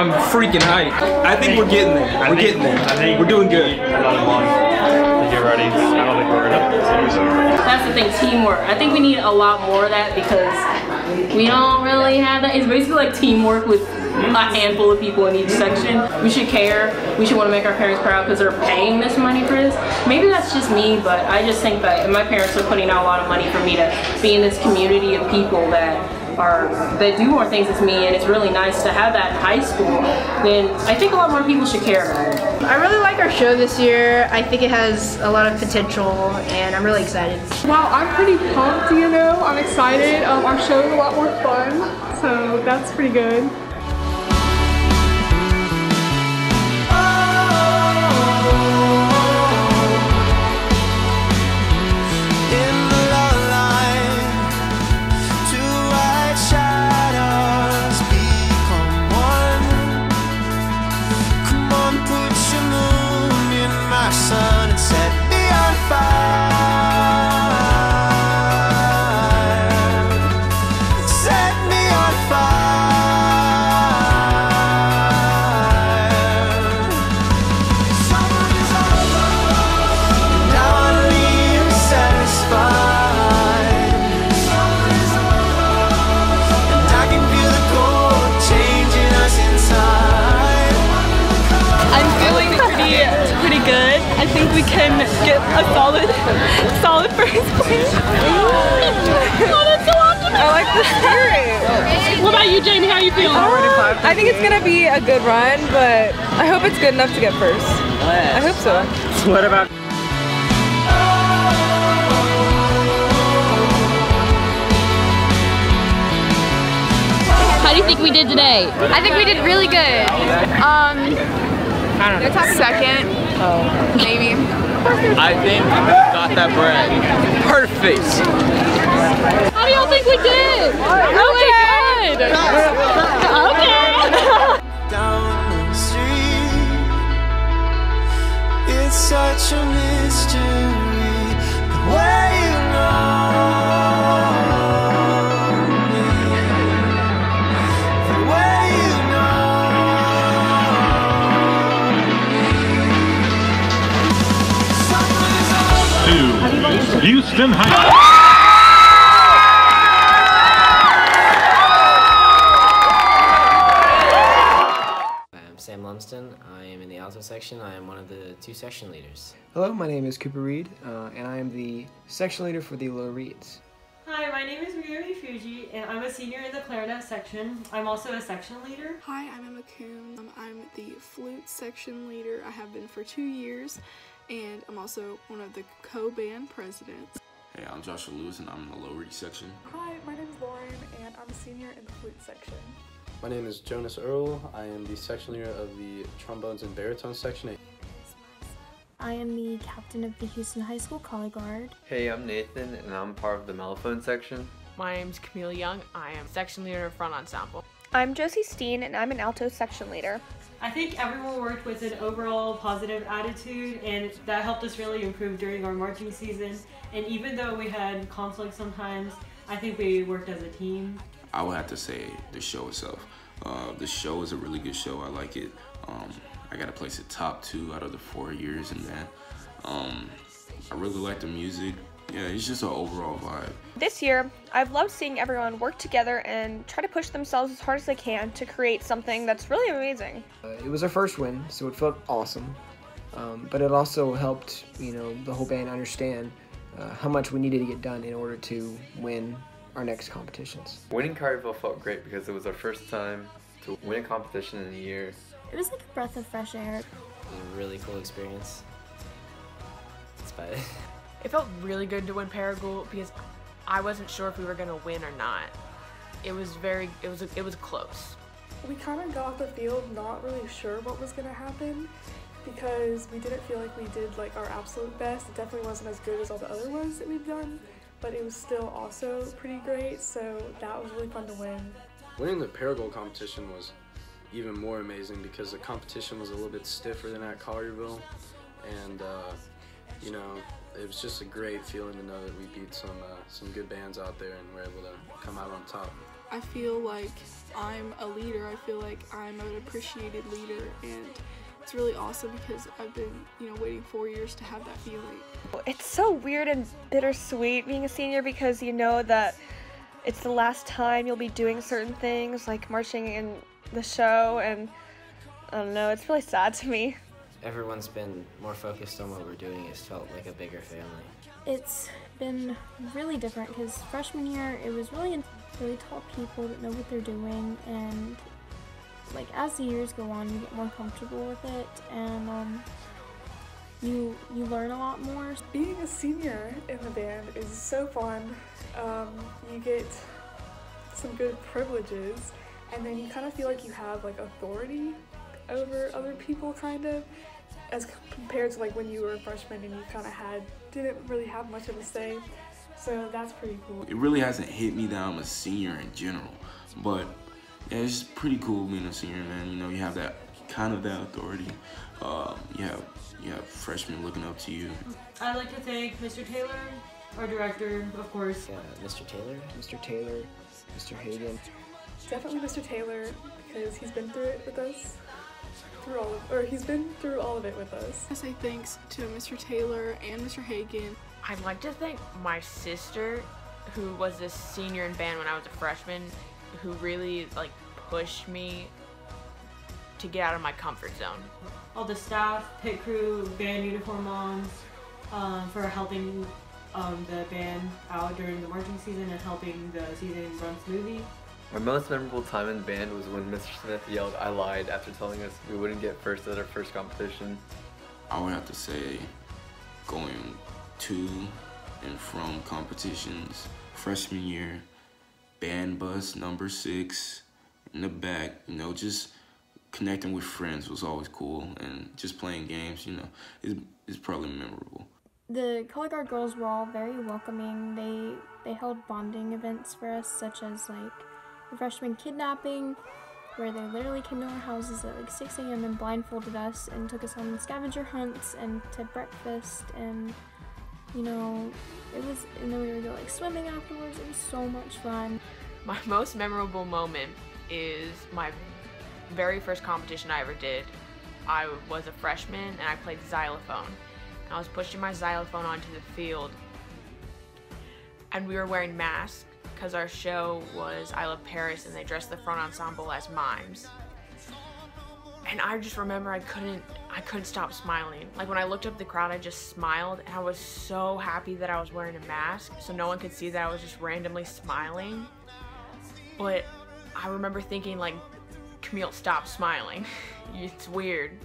I'm freaking hyped. I think we're getting there. We're getting there. We're doing good. Another month to get ready. I don't think we're gonna. That's the thing, teamwork. I think we need a lot more of that because we don't really have that. It's basically like teamwork with a handful of people in each section. We should care. We should want to make our parents proud because they're paying this money for this. Maybe that's just me, but I just think that my parents are putting out a lot of money for me to be in this community of people that do more things as me, and it's really nice to have that in high school. Then I think a lot more people should care about it. I really like our show this year. I think it has a lot of potential, and I'm really excited. Wow, I'm pretty pumped, you know. I'm excited. Our show is a lot more fun, so that's pretty good. I think we can get a solid first place. Oh, that's so optimistic. I like the spirit. What about you, Jamie? How you feeling? I think it's gonna be a good run, but I hope it's good enough to get first. I hope so. What about? How do you think we did today? I think we did really good. I don't know. Second. Oh. Maybe. I think we got that bread. Perfect. How do y'all think we did? Really good. Okay. Down the street, it's such a mystery. The way you know me, the way you to Houston High School. I'm Sam Lumsden. I am in the alto section. I am one of the 2 section leaders. Hello, my name is Cooper Reed, and I am the section leader for the low reeds. Hi, my name is Miyomi Fuji, and I'm a senior in the clarinet section. I'm also a section leader. Hi, I'm Emma Coons. I'm the flute section leader. I have been for 2 years, and I'm also one of the co-band presidents. Hey, I'm Joshua Lewis, and I'm in the low reed section. Hi, my name is Lauren, and I'm a senior in the flute section. My name is Jonas Earl. I am the section leader of the trombones and baritone section. I am the captain of the Houston High School Color Guard. Hey, I'm Nathan, and I'm part of the mellophone section. My name's Camille Young. I am section leader of front ensemble. I'm Josie Steen, and I'm an alto section leader. I think everyone worked with an overall positive attitude, and that helped us really improve during our marching season. And even though we had conflict sometimes, I think we worked as a team. I would have to say the show itself. The show is a really good show. I like it. I got to place it top 2 out of the 4 years in that. I really like the music. Yeah, it's just an overall vibe. This year, I've loved seeing everyone work together and try to push themselves as hard as they can to create something that's really amazing. It was our first win, so it felt awesome. But it also helped, the whole band understand how much we needed to get done in order to win our next competitions. Winning Carterville felt great because it was our first time to win a competition in a year. It was like a breath of fresh air. It was a really cool experience. It felt really good to win Paragould because I wasn't sure if we were gonna win or not. It was close. We kind of got off the field not really sure what was gonna happen because we didn't feel like we did like our absolute best. It definitely wasn't as good as all the other ones that we've done, but it was still also pretty great, so that was really fun to win. Winning the Paragould competition was even more amazing because the competition was a little bit stiffer than at Collierville, and it was just a great feeling to know that we beat some good bands out there and were able to come out on top. I feel like I'm a leader. I feel like I'm an appreciated leader, and it's really awesome because I've been, waiting 4 years to have that feeling. It's so weird and bittersweet being a senior because you know that it's the last time you'll be doing certain things like marching in the show, and I don't know, it's really sad to me. Everyone's been more focused on what we're doing. It's felt like a bigger family. It's been really different because freshman year it was really tall people that know what they're doing, and like as the years go on you get more comfortable with it, and you learn a lot more. Being a senior in the band is so fun. You get some good privileges, and then you kind of feel like you have like authority over other people, kind of, as compared to like when you were a freshman and you kind of didn't really have much of a say. So that's pretty cool. It really hasn't hit me that I'm a senior in general, but yeah, it's pretty cool being a senior, man. You have that kind of that authority. You have freshmen looking up to you. I'd like to thank Mr. Taylor, our director, of course. Mr. Taylor, Mr. Hagan. Definitely Mr. Taylor, because he's been through it with us. He's been through all of it with us. I say thanks to Mr. Taylor and Mr. Hagan. I'd like to thank my sister, who was a senior in band when I was a freshman, who really like pushed me to get out of my comfort zone. All the staff, pit crew, band uniform moms, for helping the band out during the marching season and helping the season run smoothly. My most memorable time in the band was when Mr. Smith yelled, "I lied," after telling us we wouldn't get first at our first competition. I would have to say going to and from competitions. Freshman year, band bus number 6 in the back, just connecting with friends was always cool, and just playing games, is probably memorable. The Color Guard girls were all very welcoming. They held bonding events for us, such as like the freshman kidnapping, where they literally came to our houses at like 6 a.m. and blindfolded us and took us on scavenger hunts and to breakfast, and and then we would go like swimming afterwards. It was so much fun. My most memorable moment is my very first competition I ever did. I was a freshman and I played xylophone. And I was pushing my xylophone onto the field, and we were wearing masks because our show was I Love Paris, and they dressed the front ensemble as mimes. And I just remember I couldn't stop smiling. Like when I looked up at the crowd, I just smiled, and I was so happy that I was wearing a mask so no one could see that I was just randomly smiling. But I remember thinking like, Camille, stop smiling. It's weird.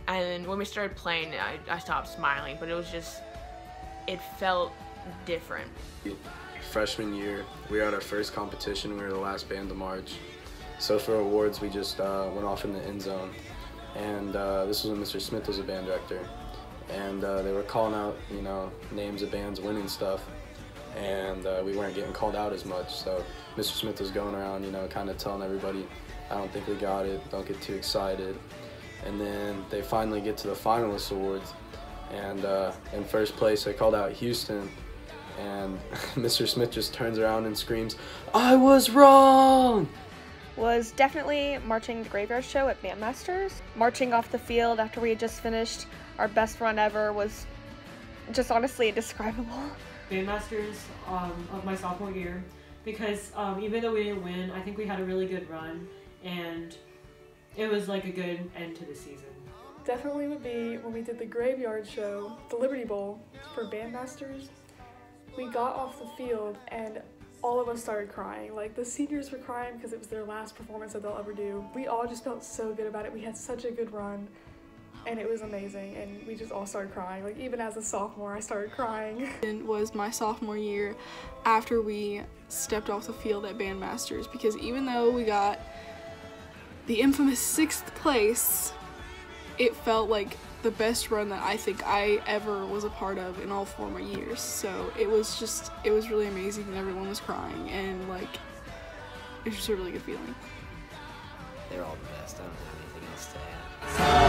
And when we started playing, I stopped smiling, but it felt different. Freshman year, we were at our first competition. We were the last band to march. So for awards, we just went off in the end zone. And this was when Mr. Smith was a band director. And they were calling out, names of bands winning stuff. And we weren't getting called out as much. So Mr. Smith was going around, kind of telling everybody, I don't think we got it, don't get too excited. And then they finally get to the finalist awards. And in first place, they called out Houston. And Mr. Smith just turns around and screams, "I was wrong!" Was definitely marching the graveyard show at Bandmasters. Marching off the field after we had just finished our best run ever was just honestly indescribable. Bandmasters of my sophomore year, because even though we didn't win, I think we had a really good run, and it was like a good end to the season. Definitely would be when we did the graveyard show, the Liberty Bowl, for Bandmasters. We got off the field and all of us started crying. Like the seniors were crying because it was their last performance that they'll ever do. We all just felt so good about it. We had such a good run and it was amazing, and we just all started crying. Like even as a sophomore, I started crying. It was my sophomore year after we stepped off the field at Bandmasters, because even though we got the infamous 6th place, it felt like the best run that I think I ever was a part of in all 4 of my years. So it was really amazing, and everyone was crying, and like, it was just a really good feeling. They're all the best. I don't have anything else to add.